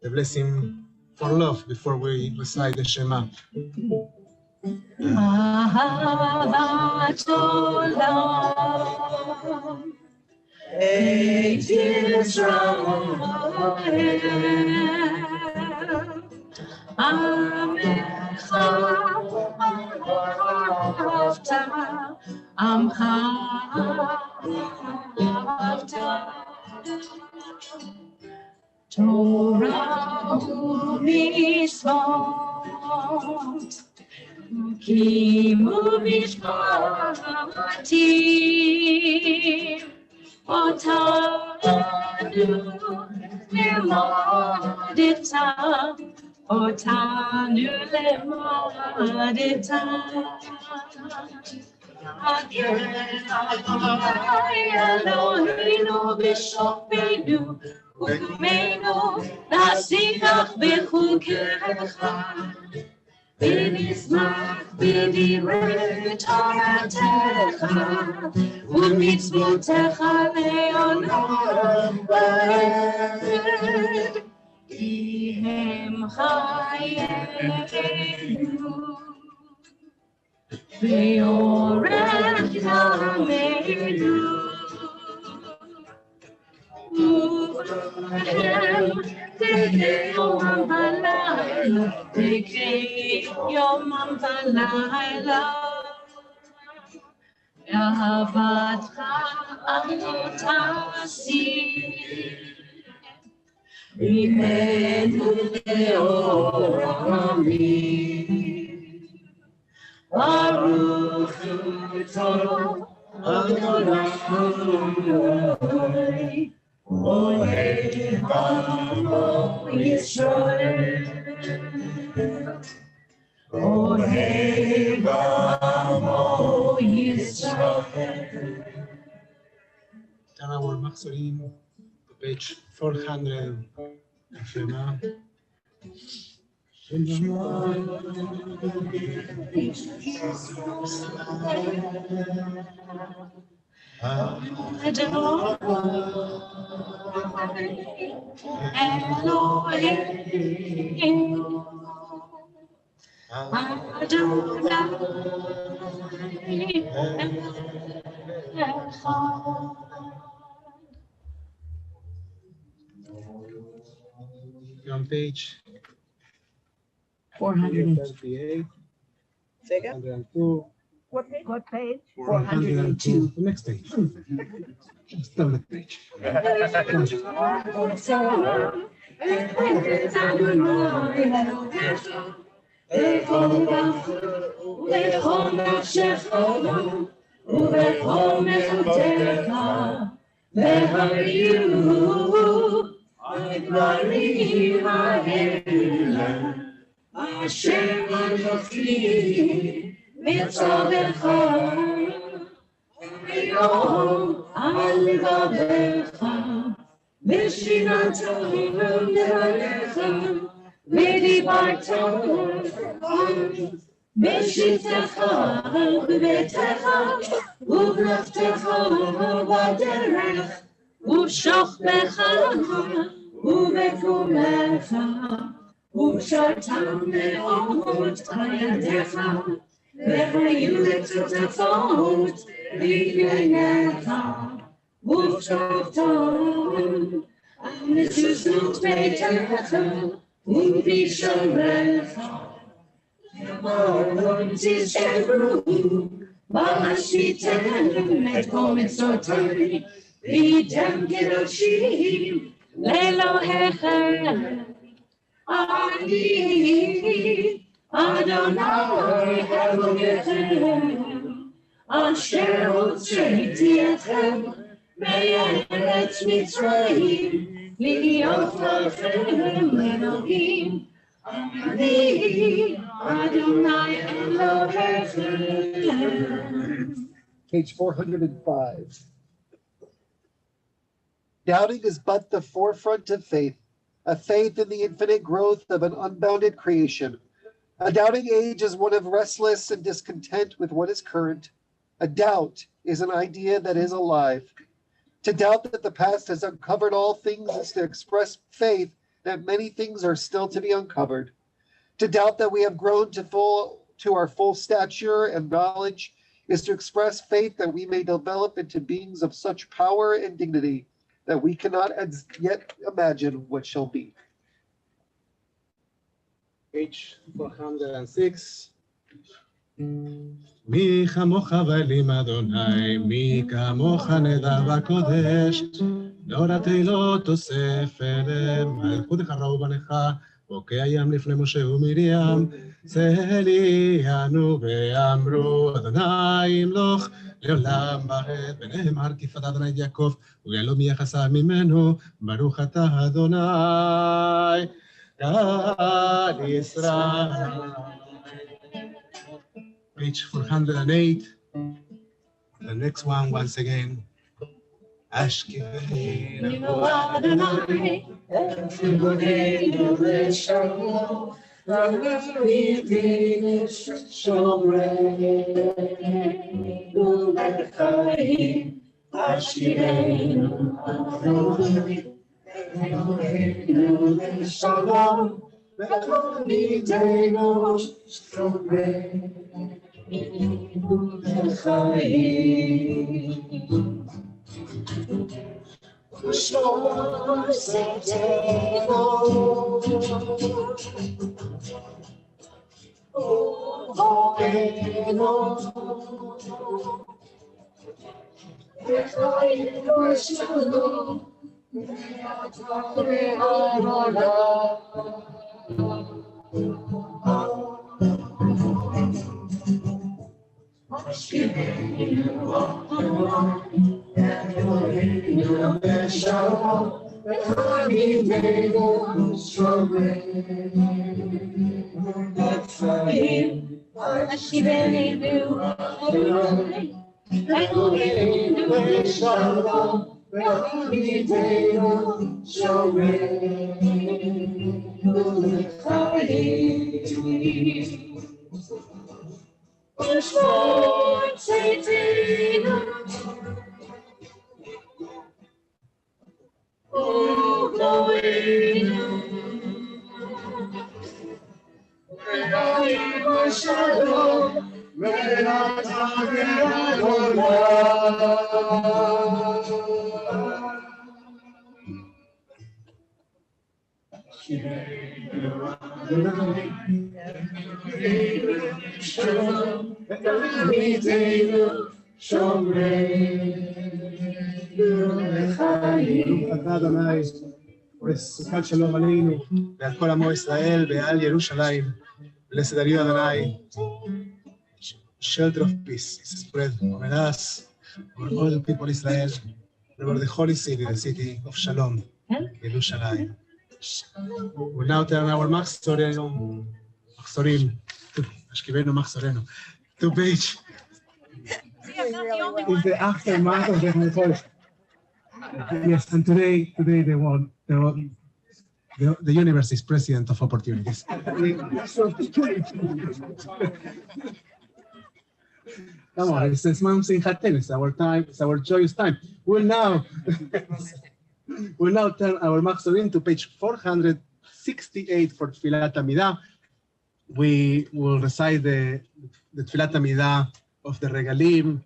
the blessing for love before we recite the Shema. Avat Olam, Eit Yisrael, Amecha Ahavta, Amcha Ahavta. Torah u'mitzvot, kimu mishpatim, otanu lemodita, otanu lemodita. Eloheinu b'shofenu, Umeinu nasikach b'chukecha, v'nismach b'divrei Toratecha, u'mitzvotecha le'olam va'ed, ki hem chayenu, v'yorech yameinu. Yom v'layla, Ahavatcha tasi, Imenu le'orami, Baruch Hu Adonai. Ohei Amo Yisrael, Ohei Amo Yisrael. Now our Machzorim, page 400. Shema. On page 438. Say again? 402. What page? What page? 402. The next page. Just the next page. Asher Anochi Mitzavecha Yom Al-Gabecha V'shinatam Ne'alecha V'dibartam V'shitecha V'betecha U'v'naftecha V'derech U'shachmecha U'vekumecha U'shartam me'ot hayadecha, ve'hayu letzotafot v'yinecha, u'shartam amitzvot beitecha, u'visharecha, v'marot tizkenu, v'ashitem et komitzotai, v'idem kedoshim le'Elohechem. Ani Adonai Elohim Asher Hotzeti Etchem Me'eretz Mitzrayim Li'yot Lachem Elohim Ani Adonai Elohim. Page 405. Doubting is but the forefront of faith, a faith in the infinite growth of an unbounded creation. A doubting age is one of restless and discontent with what is current. A doubt is an idea that is alive. To doubt that the past has uncovered all things is to express faith that many things are still to be uncovered. To doubt that we have grown to our full stature and knowledge is to express faith that we may develop into beings of such power and dignity that we cannot as yet imagine what shall be. Page 406. מי כמוך ואלים אדוני, מי כמוך נדע בקודש, נורא תהילות תוסף אליהם, מלכותך ראו בניך, בוקע ים לפני משה ומרים, צהליאנו ואמרו, אדוני ימלוך לעולם בעת, ונאמר כפת אדוני את יעקב, וגאלו מיחסיו ממנו, ברוך אתה אדוני, גאל ישראל. Page 408. The next one, once again. Ashkenazi. וסוכת שלום עלינו ועל כל עמו ישראל ועל ירושלים. Blessed are you, Adonai. Shelter of peace is spread over us, over all the people of Israel, over the holy city, the city of Shalom, Yerushalayim. We'll now turn our מחסורים, השכיבנו מחסורנו, to page. Is the aftermath of the Holocaust. Yes, and today the universe is president of opportunities. Come on, it's Mom Simchaten, it's our time, it's our joyous time. We'll now turn our Machzorim to page 468 for Tfilat Amidah. We will recite the Tfilat Amidah of the Regalim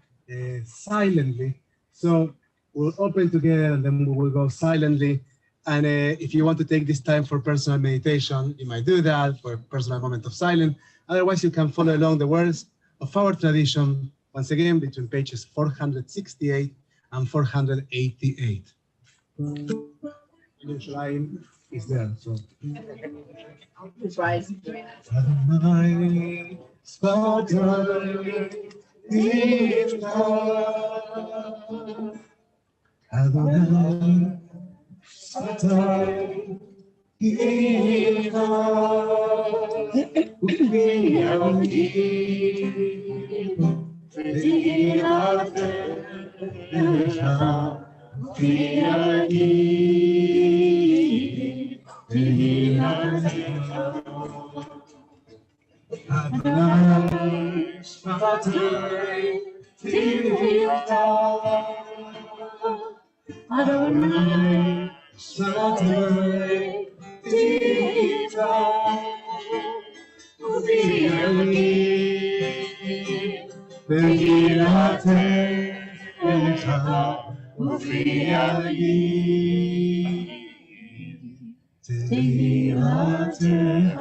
silently. So we'll open together and then we will go silently. And if you want to take this time for personal meditation, you might do that for a personal moment of silence. Otherwise, you can follow along the words of our tradition, once again, between pages 468 and 488. is there. So. That's why I'm doing that. Adonai, Svatay, Tifta. Adonai, Svatay, Tifta. Ufi Elohim, V'yirateh, Ufi Elohim, V'yirateh. Adonai, Svatay, Tifta. Adonai, Svatay, Tifta. Ufi Elohim, V'yirateh, Ufi Elohim, V'yirateh.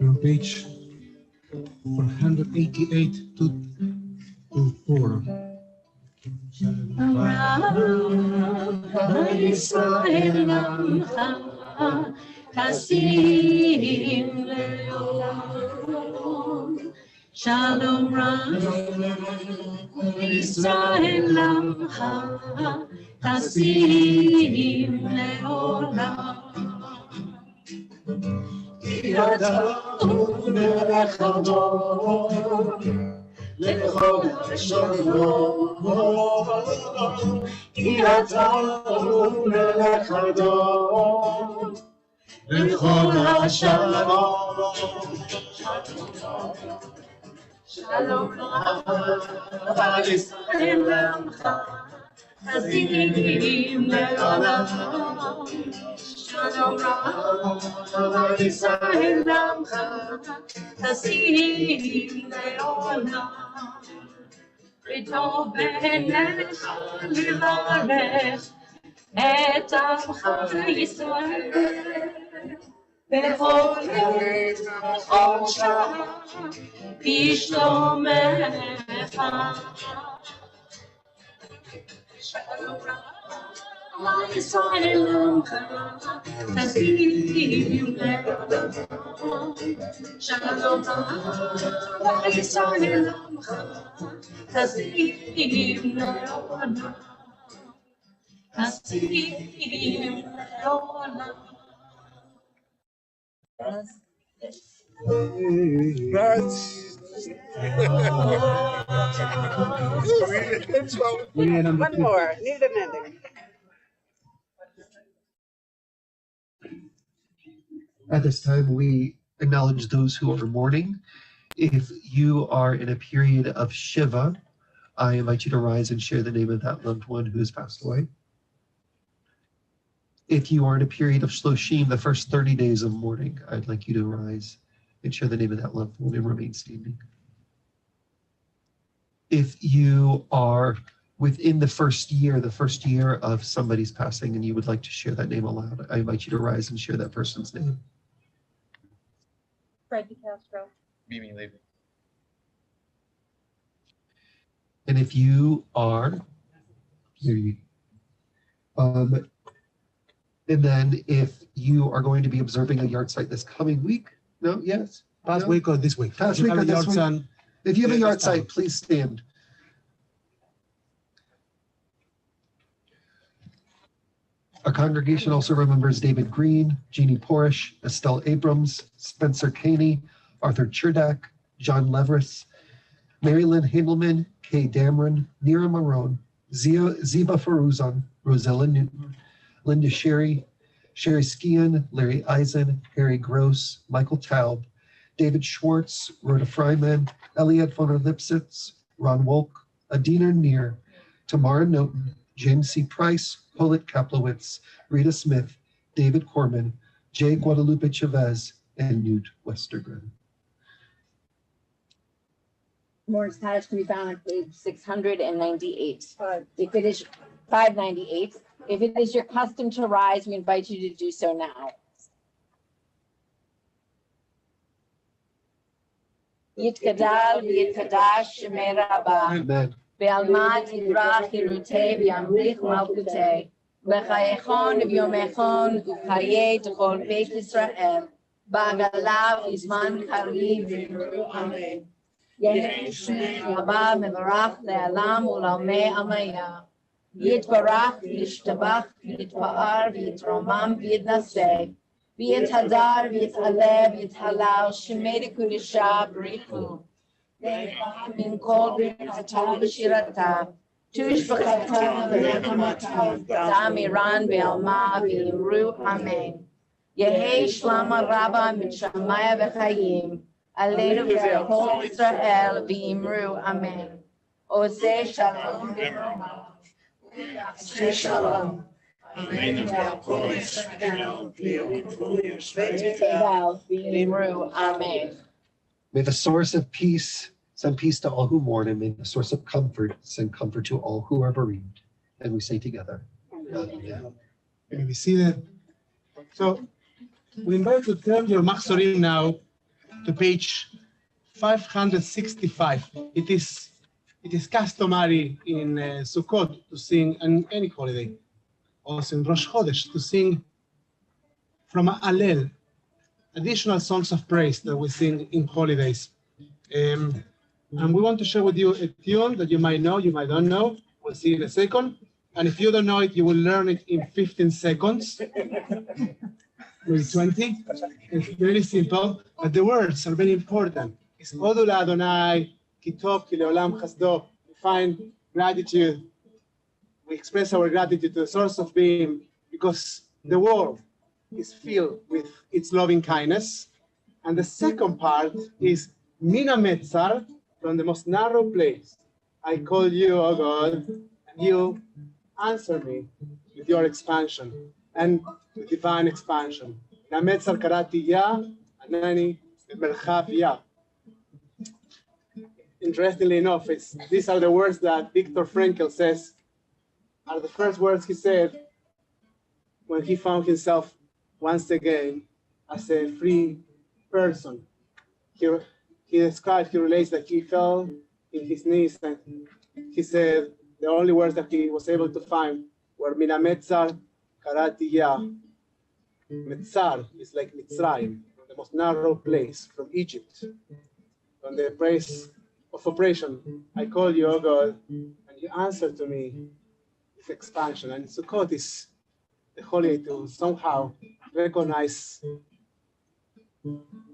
On page 488 to 4. Israel Kasim Leon Shalom Israel Kasim Leon Yadon Echadon Lechol Shalom Yadon Echadon Lechol Shalom Shalom Israel Kasim Leon Shalom Israel Kasim Leolam B'tov b'nefesh levarech et amcha Yisrael b'chol עת ובכל שעה בשלומך. שלום One more, need an ending. At this time, we acknowledge those who are mourning. If you are in a period of Shiva, I invite you to rise and share the name of that loved one who has passed away. If you are in a period of Shloshim, the first 30 days of mourning, I'd like you to rise and share the name of that loved one and remain standing. If you are within the first year of somebody's passing, and you would like to share that name aloud, I invite you to rise and share that person's name. Fred DeCastro. Mimi Levy. And if you are, and then if you are going to be observing a yard site this coming week, no, yes? Past no? week or this week? Past You week have or a this yard week? sign. If you have a Yeah, yard that's site, fine. please stand. Our congregation also remembers David Green, Jeannie Porish, Estelle Abrams, Spencer Caney, Arthur Cherdak, John Leveris, Mary Lynn Handelman, Kay Dameron, Nira Marone, Ziba Faruzan, Rosella Newton, Linda Sherry, Sherry Skian, Larry Eisen, Harry Gross, Michael Taub, David Schwartz, Rhoda Fryman, Elliot von der Lipsitz, Ron Wolk, Adina Neer, Tamara Noten, James C. Price, Polit Kaplowitz, Rita Smith, David Corman, Jay Guadalupe Chavez, and Newt Westergren. Morris Hadash can be found on page 698. If it is 598, if it is your custom to rise, we invite you to do so now. Yitkadal v'yitkadash shemei rabah. Amen. Be'alma tidrach hirutei v'yamlich malkutei. B'chayechon v'yomechon u'chayei t'chol beit Yisrael. Ba'agalav v'zman kariv v'imru amen. Yehi shmei rabah mevarach le'alam u'lamei amaya. Yitbarach v'yishtabach v'yitpa'ar v'yitromam v'yitnaseh. V'yithadar v'yithaleh v'yithalal shemei dekudisha b'richu. Min kol b'chata v'shirata. Tush b'chata v'nechamata. Damiran v'alma v'yimru amen. Yehi shlama rabba min shamaya v'chayim. Aleinu v'chol Yisrael v'yimru amen. Oseh shalom v'roma. Shalom. Amen. May the source of peace send peace to all who mourn, and may the source of comfort send comfort to all who are bereaved. And we say together, Amen. You may be seated. So we invite you to turn your Machzorim now to page 565. It is customary in Sukkot to sing, and any holiday, also in Rosh Chodesh, to sing from Alel, additional songs of praise that we sing in holidays. And we want to share with you a tune that you might know, you might not know. We'll see in a second. And if you don't know it, you will learn it in 15 seconds, maybe 20. It's very simple, but the words are very important. It's Odu Adonai, Ki Tov Ki Leolam Chasdo. We find gratitude. We express our gratitude to the source of being because the world is filled with its loving kindness. And the second part is Mina Metzar, from the most narrow place. I call you, O God, and you answer me with your expansion and with divine expansion. Na Metzar Karati Ya, Anani Merchav Ya. Interestingly enough, these are the words that Viktor Frankl says are the first words he said when he found himself once again as a free person. He described, he relates that he fell in his knees and he said the only words that he was able to find where Mina Metzar Karati Ya. Metzar is like Mitzrayim, the most narrow place from Egypt. On the place of operation, I call you, O God, and you answer to me with expansion. And Sukkot is the holiday to somehow recognize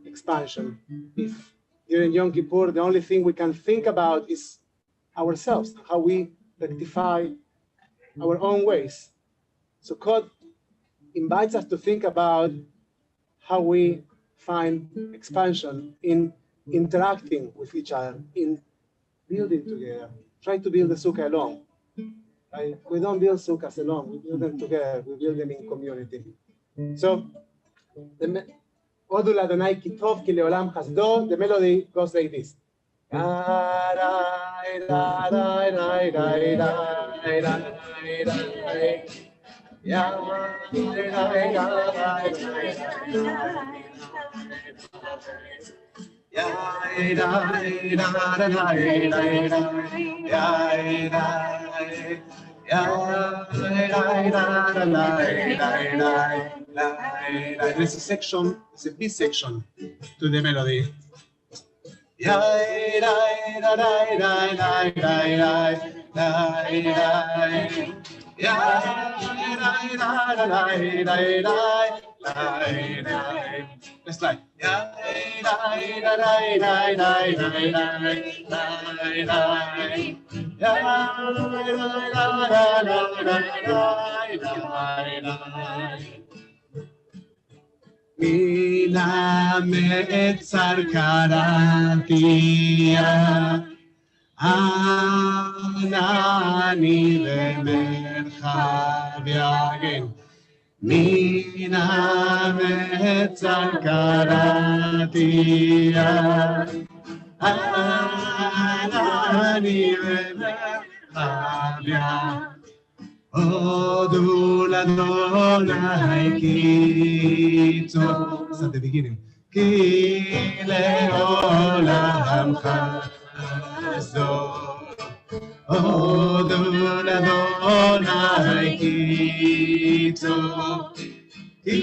expansion. If during Yom Kippur, the only thing we can think about is ourselves, how we rectify our own ways. Sukkot invites us to think about how we find expansion in interacting with each other, in building together. Try to build the sukkah alone. Right? We don't build sukkahs alone, we build them together, we build them in community. So, Odu l'Adonai ki tov ki leolam chasdo, the melody goes like this. There's a section, it's a B section to the melody. Let's like. Mina metzar karatia, anani vemerchavia. Again. Mina metzar karatia, anani vemerchavia. Odu l'Adonai ki tov. It's at the beginning. Ki leolam chasdo. Odu l'Adonai ki tov. Ki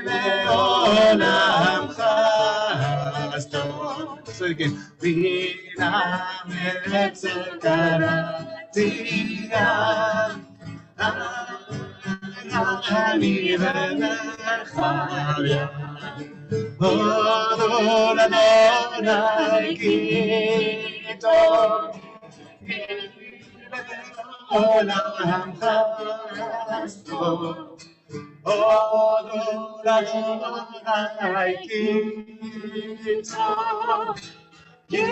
leolam chasdo. So again. Mina metzar karatia, anani vemerchavia. Odu l'Adonai ki tov, ki leolam chasdo. Odu l'Adonai ki tov, ki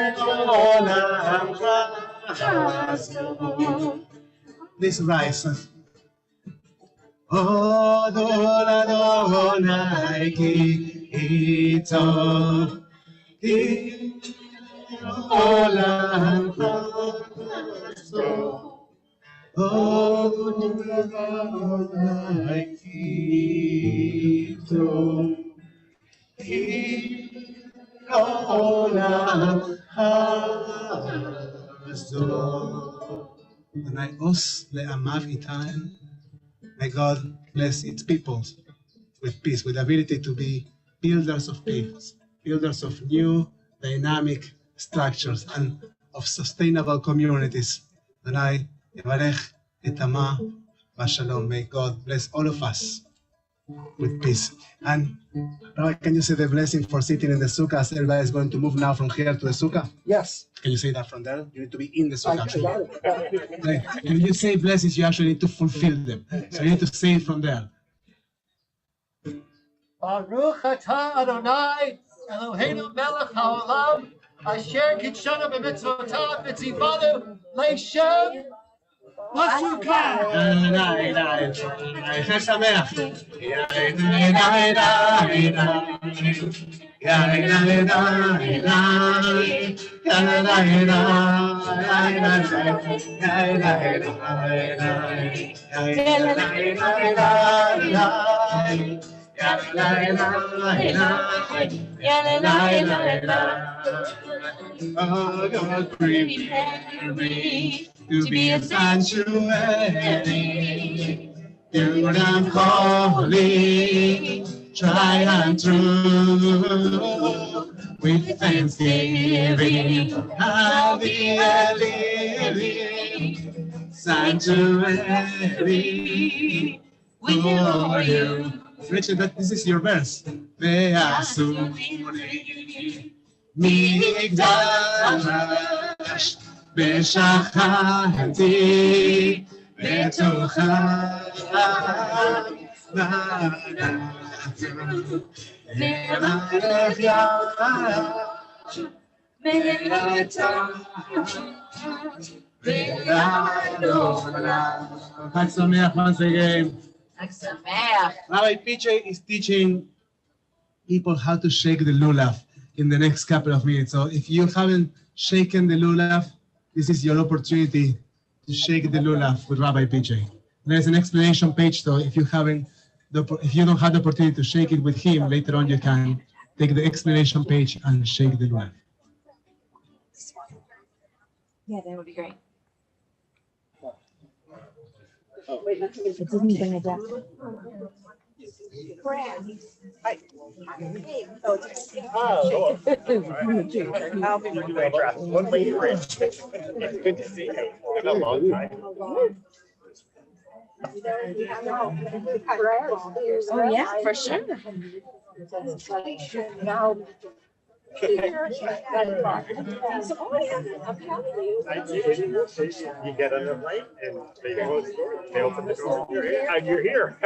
leolam chasdo. This rise. Odu l'Adonai ki tov, ki leolam chasdo. Odu l'Adonai ki tov, ki leolam chasdo. Adonai os le'amav itain. May God bless its people with peace, with the ability to be builders of peace, builders of new dynamic structures and of sustainable communities. Adonai yevarech et ama v'shalom. May God bless all of us with peace. And Rabbi, can you say the blessing for sitting in the sukkah as everybody is going to move now from here to the sukkah? Yes. Can you say that from there? You need to be in the sukkah. I got it. Like, when you say blessings, you actually need to fulfill them. So you need to say it from there. Baruch atah Adonai, Eloheinu melech haolam, asher kitshanu b'mitzvotav v'tzivanu le'shem l'sukkah. חג שמח. Oh, God, prepare me to be a sanctuary, pure and holy, tried and true. With thanksgiving, I'll be a living sanctuary for you. Richard, this is your verse. Ve'asuri migdash b'shachati b'tocha na'atu v'narech yash Chag Sameach once again. Rabbi PJ is teaching people how to shake the lulav in the next couple of minutes. So if you haven't shaken the lulav, this is your opportunity to shake the lulav with Rabbi PJ. There's an explanation page, so if you don't have the opportunity to shake it with him, later on you can take the explanation page and shake the lulav. Yeah, that would be great. It didn't bring it down. I'll be right. One way to reach. It's good to see you. It's been a long time. Oh, yeah, for sure. You get on the plane and they go, they open the door and you're here.